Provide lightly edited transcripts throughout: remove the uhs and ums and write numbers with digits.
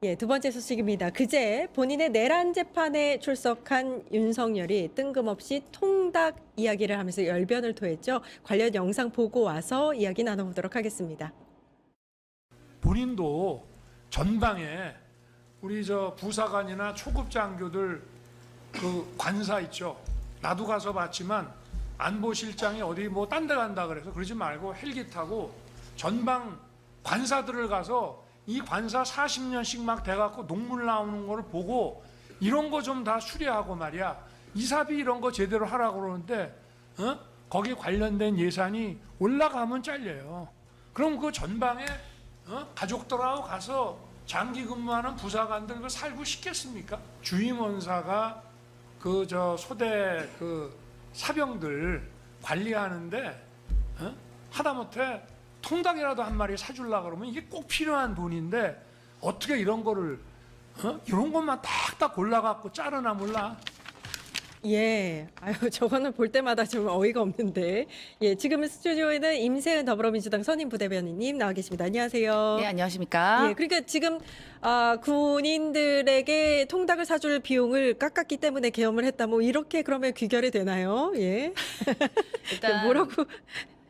예, 두 번째 소식입니다. 그제 본인의 내란 재판에 출석한 윤석열이 뜬금없이 통닭 이야기를 하면서 열변을 토했죠. 관련 영상 보고 와서 이야기 나눠보도록 하겠습니다. 본인도 전방에 우리 저 부사관이나 초급 장교들 그 관사 있죠. 나도 가서 봤지만 안보실장이 어디 뭐 딴 데 간다 그래서 그러지 말고 헬기 타고 전방 관사들을 가서 이 관사 40년씩 막 돼갖고 녹물 나오는 거를 보고 이런 거 좀 다 수리하고 말이야. 이사비 이런 거 제대로 하라고 그러는데 거기 관련된 예산이 올라가면 잘려요. 그럼 그 전방에 가족들하고 가서 장기 근무하는 부사관들 그 살고 싶겠습니까? 주임원사가 그 저 소대 그 사병들 관리하는데 하다못해 통닭이라도 한 마리 사주려고 그러면 이게 꼭 필요한 돈인데 어떻게 이런 거를 이런 것만 딱딱 골라갖고 자르나 몰라. 예, 아유 저거는 볼 때마다 좀 어이가 없는데. 예, 지금 스튜디오에는 임세은 더불어민주당 선임 부대변인님 나와 계십니다. 안녕하세요. 네, 안녕하십니까? 예, 그러니까 지금 군인들에게 통닭을 사줄 비용을 깎았기 때문에 계엄을 했다. 뭐 이렇게 그러면 귀결이 되나요? 예. 일단 뭐라고?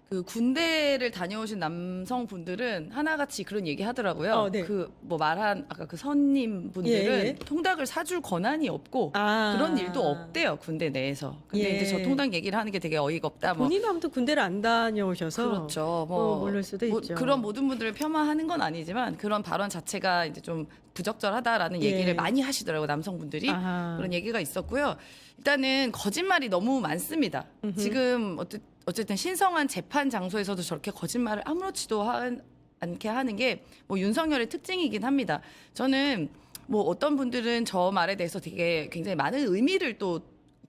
그 군대를 다녀오신 남성분들은 하나같이 그런 얘기 하더라고요. 네. 그 뭐 말한 아까 그 선님 분들은 예. 통닭을 사줄 권한이 없고 그런 일도 없대요, 군대 내에서. 근데 예. 이제 저 통닭 얘기를 하는 게 되게 어이가 없다. 뭐 본인은 아무튼 군대를 안 다녀오셔서 그렇죠. 뭐 모를 수도 있죠. 그런 모든 분들을 폄하하는 건 아니지만 그런 발언 자체가 이제 좀 부적절하다라는 예. 얘기를 많이 하시더라고요, 남성분들이. 아하. 그런 얘기가 있었고요. 일단은 거짓말이 너무 많습니다. 지금 어쨌든 신성한 재판 장소에서도 저렇게 거짓말을 아무렇지도 않게 하는 게 뭐 윤석열의 특징이긴 합니다. 저는 뭐 어떤 분들은 저 말에 대해서 되게 굉장히 많은 의미를 또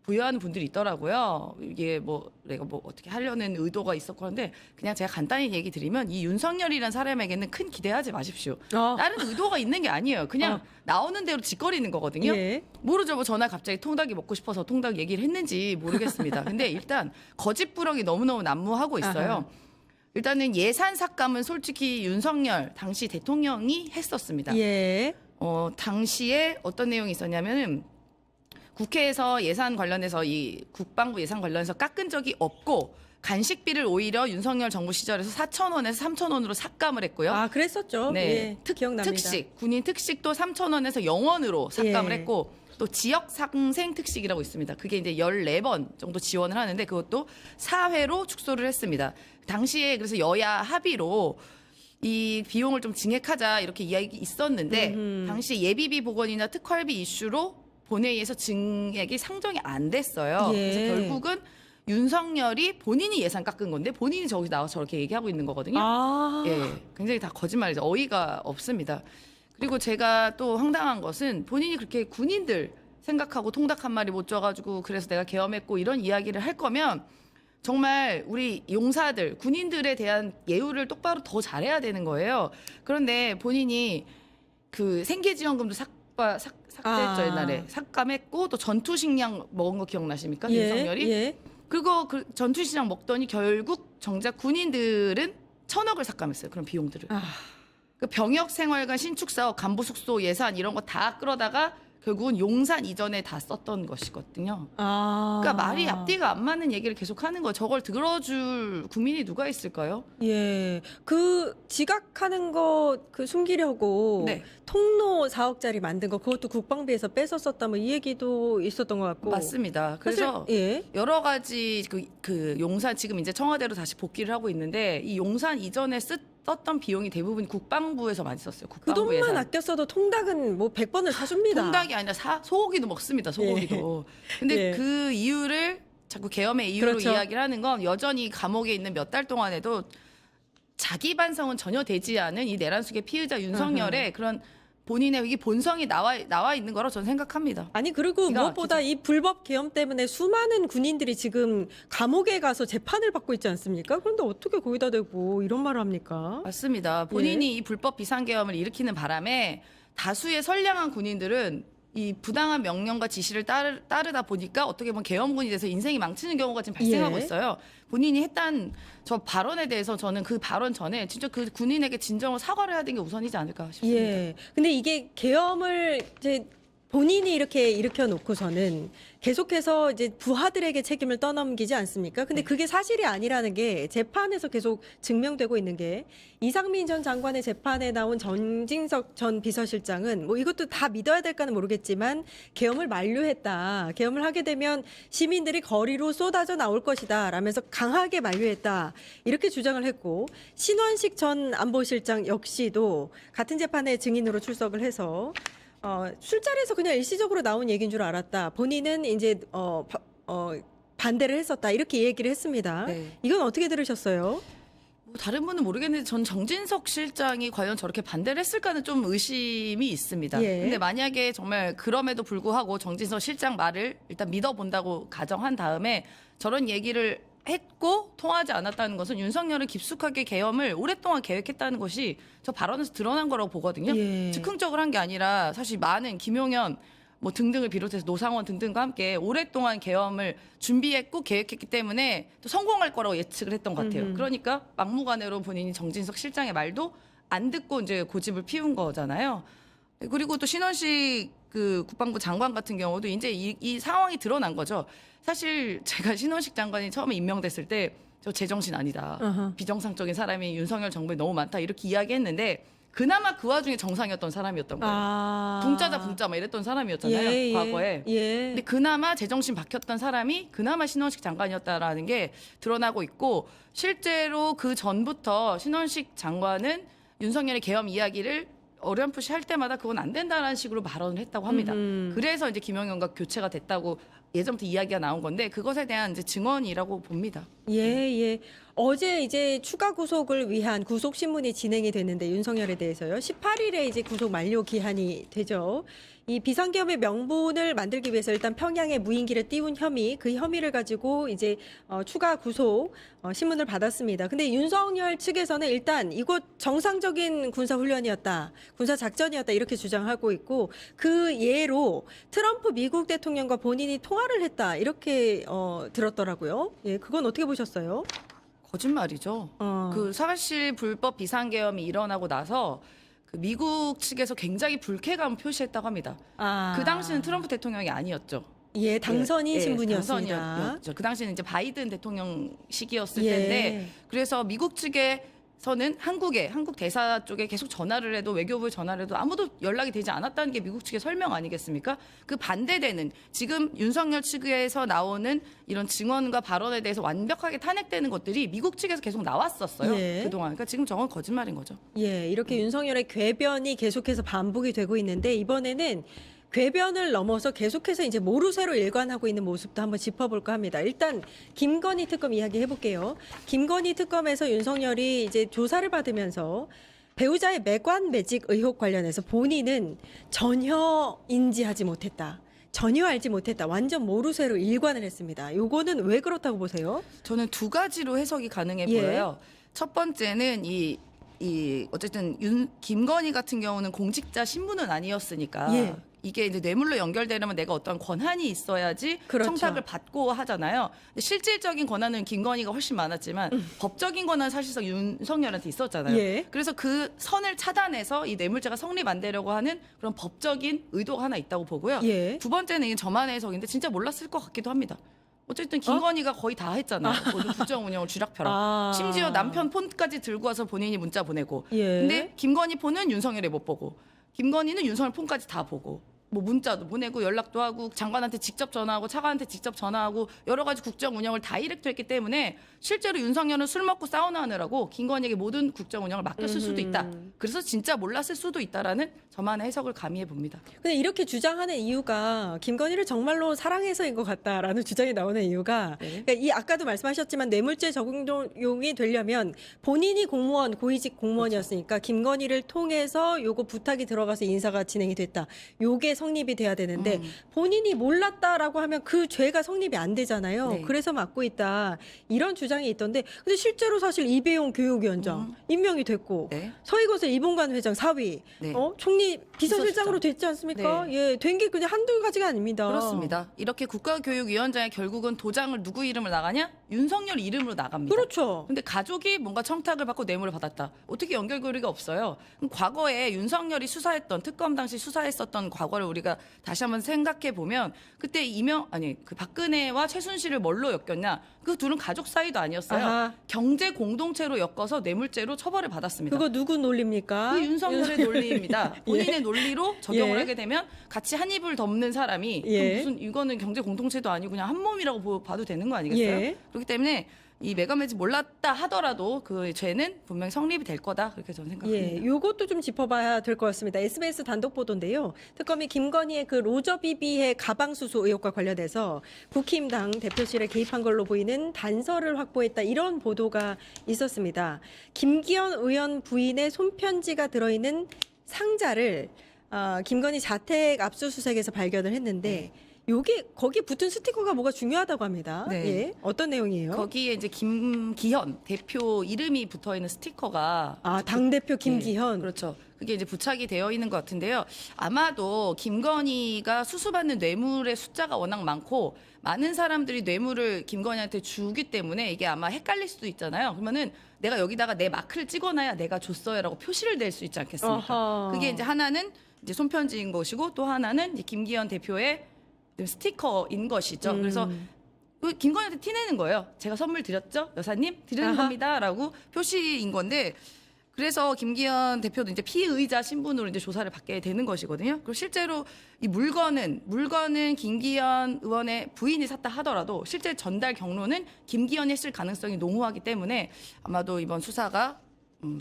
부여하는 분들이 있더라고요. 이게 뭐 내가 뭐 어떻게 하려는 의도가 있었고 하는데 그냥 제가 간단히 얘기 드리면 이 윤석열이란 사람에게는 큰 기대하지 마십시오. 다른 의도가 있는 게 아니에요. 그냥 나오는 대로 짓거리는 거거든요. 예. 모르죠. 뭐 전날 갑자기 통닭이 먹고 싶어서 통닭 얘기를 했는지 모르겠습니다. 근데 일단 거짓부렁이 너무너무 난무하고 있어요. 아하. 일단은 예산 삭감은 솔직히 윤석열 당시 대통령이 했었습니다. 예. 당시에 어떤 내용이 있었냐면은 국회에서 예산 관련해서 이 국방부 예산 관련해서 깎은 적이 없고 간식비를 오히려 윤석열 정부 시절에서 4,000원에서 3,000원으로 삭감을 했고요. 아, 그랬었죠. 네. 예. 기억납니다. 특식, 군인 특식도 3,000원에서 0원으로 삭감을 예. 했고 또 지역 상생 특식이라고 있습니다. 그게 이제 14번 정도 지원을 하는데 그것도 4회로 축소를 했습니다. 당시에 그래서 여야 합의로 이 비용을 좀 증액하자 이렇게 이야기 있었는데 당시 예비비 복원이나 특활비 이슈로 본회의에서 증액이 상정이 안 됐어요. 예. 그래서 결국은 윤석열이 본인이 예산 깎은 건데 본인이 저기 나와서 저렇게 얘기하고 있는 거거든요. 예, 굉장히 다 거짓말이죠. 어이가 없습니다. 그리고 제가 또 황당한 것은 본인이 그렇게 군인들 생각하고 통닭 한 마리 못 줘가지고 그래서 내가 계엄했고 이런 이야기를 할 거면 정말 우리 용사들, 군인들에 대한 예우를 똑바로 더 잘해야 되는 거예요. 그런데 본인이 그 생계지원금도 삭제했죠, 옛날에. 삭감했고 또 전투식량 먹은 거 기억나십니까? 윤석열이? 예. 그리고 그 전투식량 먹더니 결국 정작 군인들은 1,000억을 삭감했어요. 그런 비용들을. 그 병역 생활관 신축 사업, 간부 숙소 예산 이런 거 다 끌어다가 결국은 용산 이전에 다 썼던 것이거든요. 그러니까 말이 앞뒤가 안 맞는 얘기를 계속 하는 거예요. 저걸 들어줄 국민이 누가 있을까요? 예. 그 지각하는 거 그 숨기려고 네. 통로 4억짜리 만든 거 그것도 국방비에서 뺏었었다 뭐 이 얘기도 있었던 것 같고. 맞습니다. 그래서 사실, 예. 여러 가지 그 용산 지금 이제 청와대로 다시 복귀를 하고 있는데 이 용산 이전에 썼던 비용이 대부분 국방부에서 많이 썼어요. 그 국방부 돈만 예산. 아껴 써도 통닭은 뭐 100번을 사줍니다. 통닭이 아니라 소고기도 먹습니다. 소고기도. 근데 예. 그 이유를 자꾸 계엄의 이유로 그렇죠. 이야기를 하는 건 여전히 감옥에 있는 몇 달 동안에도 자기 반성은 전혀 되지 않은 이 내란 속의 피의자 윤석열의 그런 본인의 이 본성이 나와 있는 거라고 저는 생각합니다. 아니 그리고 기가 무엇보다 이 불법 계엄 때문에 수많은 군인들이 지금 감옥에 가서 재판을 받고 있지 않습니까? 그런데 어떻게 거기다 대고 이런 말을 합니까? 맞습니다. 본인이 이 불법 비상계엄을 일으키는 바람에 다수의 선량한 군인들은 이 부당한 명령과 지시를 따르다 보니까 어떻게 보면 계엄군이 돼서 인생이 망치는 경우가 지금 발생하고 예. 있어요. 본인이 했던 저 발언에 대해서 저는 그 발언 전에 진짜 그 군인에게 진정으로 사과를 해야 되는 게 우선이지 않을까 싶습니다. 예. 근데 이게 계엄을 이제 본인이 이렇게 일으켜 놓고서는 계속해서 이제 부하들에게 책임을 떠넘기지 않습니까? 근데 그게 사실이 아니라는 게 재판에서 계속 증명되고 있는 게 이상민 전 장관의 재판에 나온 정진석 전 비서실장은 뭐 이것도 다 믿어야 될까는 모르겠지만 계엄을 만류했다. 계엄을 하게 되면 시민들이 거리로 쏟아져 나올 것이다. 라면서 강하게 만류했다. 이렇게 주장을 했고 신원식 전 안보실장 역시도 같은 재판에 증인으로 출석을 해서 술자리에서 그냥 일시적으로 나온 얘기인 줄 알았다. 본인은 이제 반대를 했었다. 이렇게 얘기를 했습니다. 네. 이건 어떻게 들으셨어요? 뭐 다른 분은 모르겠는데 전 정진석 실장이 과연 저렇게 반대를 했을까는 좀 의심이 있습니다. 예. 근데 만약에 정말 그럼에도 불구하고 정진석 실장 말을 일단 믿어본다고 가정한 다음에 저런 얘기를 했고 통하지 않았다는 것은 윤석열은 깊숙하게 계엄을 오랫동안 계획했다는 것이 저 발언에서 드러난 거라고 보거든요. 예. 즉흥적으로 한 게 아니라 사실 많은 김용현 뭐 등등을 비롯해서 노상원 등등과 함께 오랫동안 계엄을 준비했고 계획했기 때문에 또 성공할 거라고 예측을 했던 것 같아요. 그러니까 막무가내로 본인이 정진석 실장의 말도 안 듣고 이제 고집을 피운 거잖아요. 그리고 또 신원식 그 국방부 장관 같은 경우도 이제 이 상황이 드러난 거죠. 사실 제가 신원식 장관이 처음에 임명됐을 때 저 제정신 아니다. 어허. 비정상적인 사람이 윤석열 정부에 너무 많다. 이렇게 이야기했는데 그나마 그 와중에 정상이었던 사람이었던 거예요. 붕짜자 붕짜 막 이랬던 사람이었잖아요. 과거에. 예. 근데 그나마 제정신 박혔던 사람이 그나마 신원식 장관이었다라는 게 드러나고 있고 실제로 그 전부터 신원식 장관은 윤석열의 계엄 이야기를 어렴풋이 할 때마다 그건 안 된다라는 식으로 발언을 했다고 합니다. 그래서 이제 김용현과 교체가 됐다고 예전부터 이야기가 나온 건데 그것에 대한 이제 증언이라고 봅니다. 예. 어제 이제 추가 구속을 위한 구속 신문이 진행이 됐는데 윤석열에 대해서요. 18일에 이제 구속 만료 기한이 되죠. 이 비상계엄의 명분을 만들기 위해서 일단 평양에 무인기를 띄운 혐의, 그 혐의를 가지고 이제 추가 구속 신문을 받았습니다. 근데 윤석열 측에서는 일단 이곳 정상적인 군사 훈련이었다, 군사 작전이었다 이렇게 주장하고 있고 그 예로 트럼프 미국 대통령과 본인이 통화를 했다 이렇게 들었더라고요. 예, 그건 어떻게 보셨어요? 거짓말이죠. 그 사실 불법 비상계엄이 일어나고 나서 그 미국 측에서 굉장히 불쾌감을 표시했다고 합니다. 그 당시는 트럼프 대통령이 아니었죠. 예, 당선이신 예, 분이었습니다. 당선이었죠. 그 당시는 이제 바이든 대통령 시기였을 예. 텐데 그래서 미국 측에서는 한국 대사 쪽에 계속 전화를 해도 외교부에 전화를 해도 아무도 연락이 되지 않았다는 게 미국 측의 설명 아니겠습니까? 그 반대되는 지금 윤석열 측에서 나오는 이런 증언과 발언에 대해서 완벽하게 탄핵되는 것들이 미국 측에서 계속 나왔었어요. 예. 그동안. 그러니까 지금 저건 거짓말인 거죠. 예, 이렇게 윤석열의 궤변이 계속해서 반복이 되고 있는데 이번에는 궤변을 넘어서 계속해서 이제 모르쇠로 일관하고 있는 모습도 한번 짚어볼까 합니다. 일단 김건희 특검 이야기 해볼게요. 김건희 특검에서 윤석열이 이제 조사를 받으면서 배우자의 매관 매직 의혹 관련해서 본인은 전혀 인지하지 못했다. 전혀 알지 못했다. 완전 모르쇠로 일관을 했습니다. 요거는 왜 그렇다고 보세요? 저는 두 가지로 해석이 가능해 예. 보여요. 첫 번째는 어쨌든 김건희 같은 경우는 공직자 신분은 아니었으니까 예. 이게 이제 뇌물로 연결되려면 내가 어떤 권한이 있어야지 그렇죠. 청탁을 받고 하잖아요. 근데 실질적인 권한은 김건희가 훨씬 많았지만 법적인 권한은 사실상 윤석열한테 있었잖아요. 예. 그래서 그 선을 차단해서 이 뇌물죄가 성립 안 되려고 하는 그런 법적인 의도가 하나 있다고 보고요. 예. 두 번째는 이게 저만의 해석인데 진짜 몰랐을 것 같기도 합니다. 어쨌든 김건희가 거의 다 했잖아요. 모든 국정 운영을 쥐락펴락. 아. 심지어 남편 폰까지 들고 와서 본인이 문자 보내고. 예. 근데 김건희 폰은 윤석열이 못 보고. 김건희는 윤석열 폰까지 다 보고. 뭐 문자도 보내고 연락도 하고 장관한테 직접 전화하고 차관한테 직접 전화하고 여러 가지 국정 운영을 다이렉트 했기 때문에 실제로 윤석열은 술 먹고 사우나 하느라고 김건희에게 모든 국정 운영을 맡겼을 수도 있다. 그래서 진짜 몰랐을 수도 있다라는 저만의 해석을 가미해 봅니다. 근데 이렇게 주장하는 이유가 김건희를 정말로 사랑해서인 것 같다라는 주장이 나오는 이유가 네. 그러니까 이 아까도 말씀하셨지만 뇌물죄 적용이 되려면 본인이 공무원 고위직 공무원이었으니까 김건희를 통해서 요거 부탁이 들어가서 인사가 진행이 됐다. 요게 성립이 돼야 되는데 본인이 몰랐다라고 하면 그 죄가 성립이 안 되잖아요. 네. 그래서 맡고 있다. 이런 주장이 있던데 근데 실제로 사실 이배용 교육위원장 임명이 됐고 네. 서희건설 이봉관 회장 사위, 네. 총리 비서실장으로 됐지 않습니까? 네. 예, 된 게 그냥 한두 가지가 아닙니다. 그렇습니다. 이렇게 국가교육위원장에 결국은 도장을 누구 이름을 나가냐? 윤석열 이름으로 나갑니다. 그렇죠. 근데 가족이 뭔가 청탁을 받고 뇌물을 받았다. 어떻게 연결고리가 없어요? 그럼 과거에 윤석열이 수사했던 특검 당시 수사했었던 과거를 우리가 다시 한번 생각해 보면 그때 그 박근혜와 최순실을 뭘로 엮였냐? 그 둘은 가족 사이도 아니었어요. 아하. 경제 공동체로 엮어서 뇌물죄로 처벌을 받았습니다. 그거 누구 논리입니까? 그 윤석열의 논리입니다. 본인의 예. 논리로 적용을 예. 하게 되면 같이 한 입을 덮는 사람이 예. 그럼 무슨 이거는 경제 공동체도 아니고 그냥 한 몸이라고 봐도 되는 거 아니겠어요? 예. 그렇기 때문에 이 메가매지 몰랐다 하더라도 그 죄는 분명히 성립이 될 거다 그렇게 저는 생각합니다. 예, 요것도 좀 짚어봐야 될 것 같습니다. SBS 단독 보도인데요. 특검이 김건희의 그 로저비비의 가방 수수 의혹과 관련해서 국힘당 대표실에 개입한 걸로 보이는 단서를 확보했다. 이런 보도가 있었습니다. 김기현 의원 부인의 손편지가 들어있는 상자를 김건희 자택 압수수색에서 발견을 했는데 요게 거기 붙은 스티커가 뭐가 중요하다고 합니다. 네. 예, 어떤 내용이에요? 거기에 이제 김기현 대표 이름이 붙어 있는 스티커가 당대표 김기현. 네, 그렇죠. 그게 이제 부착이 되어 있는 것 같은데요. 아마도 김건희가 수수받는 뇌물의 숫자가 워낙 많고 많은 사람들이 뇌물을 김건희한테 주기 때문에 이게 아마 헷갈릴 수도 있잖아요. 그러면은 내가 여기다가 내 마크를 찍어놔야 내가 줬어요라고 표시를 낼 수 있지 않겠습니까? 어허. 그게 이제 하나는 이제 손편지인 것이고 또 하나는 이제 김기현 대표의 스티커인 것이죠. 그래서 그 김건희한테 티내는 거예요. 제가 선물 드렸죠, 여사님 드리는 아하. 겁니다라고 표시인 건데. 그래서 김기현 대표도 이제 피의자 신분으로 이제 조사를 받게 되는 것이거든요. 그리고 실제로 이 물건은 김기현 의원의 부인이 샀다 하더라도 실제 전달 경로는 김기현이 했을 가능성이 농후하기 때문에 아마도 이번 수사가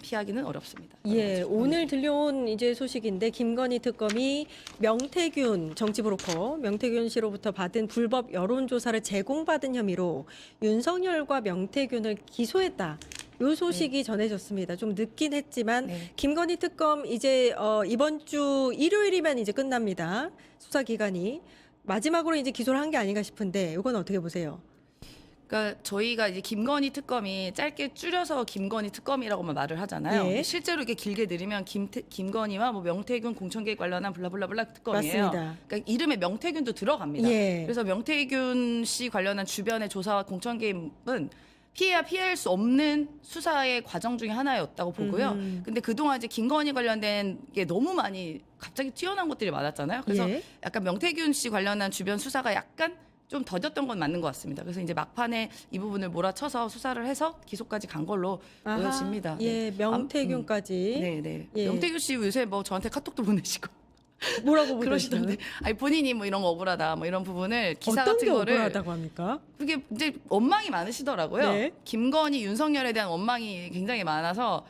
피하기는 어렵습니다. 예, 오늘 들려온 이제 소식인데 김건희 특검이 명태균 정치 브로커 명태균 씨로부터 받은 불법 여론조사를 제공받은 혐의로 윤석열과 명태균을 기소했다. 요 소식이 전해졌습니다. 좀 늦긴 했지만 네. 김건희 특검 이제 이번 주 일요일이면 이제 끝납니다. 수사 기간이 마지막으로 이제 기소를 한 게 아닌가 싶은데 이건 어떻게 보세요? 그러니까 저희가 이제 김건희 특검이 짧게 줄여서 김건희 특검이라고만 말을 하잖아요. 예. 근데 실제로 이게 길게 들으면 김건희와 뭐 명태균 공천계획 관련한 블라블라블라 특검이에요. 맞습니다. 그러니까 이름에 명태균도 들어갑니다. 예. 그래서 명태균 씨 관련한 주변의 조사와 공천개입은 피해야 피할 수 없는 수사의 과정 중에 하나였다고 보고요. 근데 그동안 이제 김건희 관련된 게 너무 많이 갑자기 튀어나온 것들이 많았잖아요. 그래서 예. 약간 명태균 씨 관련한 주변 수사가 약간 좀 더뎠던 건 맞는 것 같습니다. 그래서 이제 막판에 이 부분을 몰아쳐서 수사를 해서 기소까지 간 걸로 아하, 보여집니다. 예, 네. 명태균까지. 네네. 예. 명태균 씨 요새 뭐 저한테 카톡도 보내시고 뭐라고 그러시던데. 보내시던데? 아니 본인이 뭐 이런 거 억울하다 뭐 이런 부분을 기사 어떤 같은 게 거를 억울하다고 합니까? 그게 이제 원망이 많으시더라고요. 네. 김건희, 윤석열에 대한 원망이 굉장히 많아서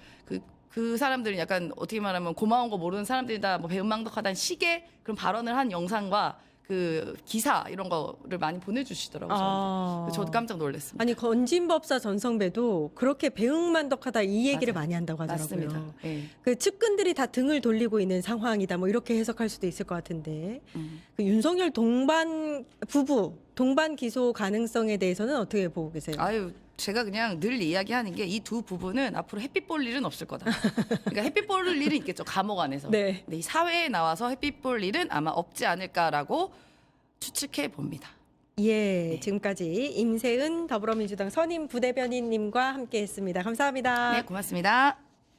그 사람들은 약간 어떻게 말하면 고마운 거 모르는 사람들이다 뭐 배은망덕하다는 식의 그런 발언을 한 영상과 그 기사 이런 거를 많이 보내주시더라고요. 저한테. 저도 깜짝 놀랐습니다. 아니 건진법사 전성배도 그렇게 배응만덕하다 이 얘기를 맞아요. 많이 한다고 하더라고요. 맞습니다. 예. 그 측근들이 다 등을 돌리고 있는 상황이다. 뭐 이렇게 해석할 수도 있을 것 같은데 그 윤석열 동반 기소 가능성에 대해서는 어떻게 보고 계세요? 아유, 제가 그냥 늘 이야기하는 게 이 두 부부는 앞으로 햇빛 볼 일은 없을 거다. 그러니까 햇빛 볼 일은 있겠죠. 감옥 안에서. 네. 근데 이 사회에 나와서 햇빛 볼 일은 아마 없지 않을까라고 추측해 봅니다. 예, 지금까지 임세은 더불어민주당 선임 부대변인님과 함께했습니다. 감사합니다. 네, 고맙습니다.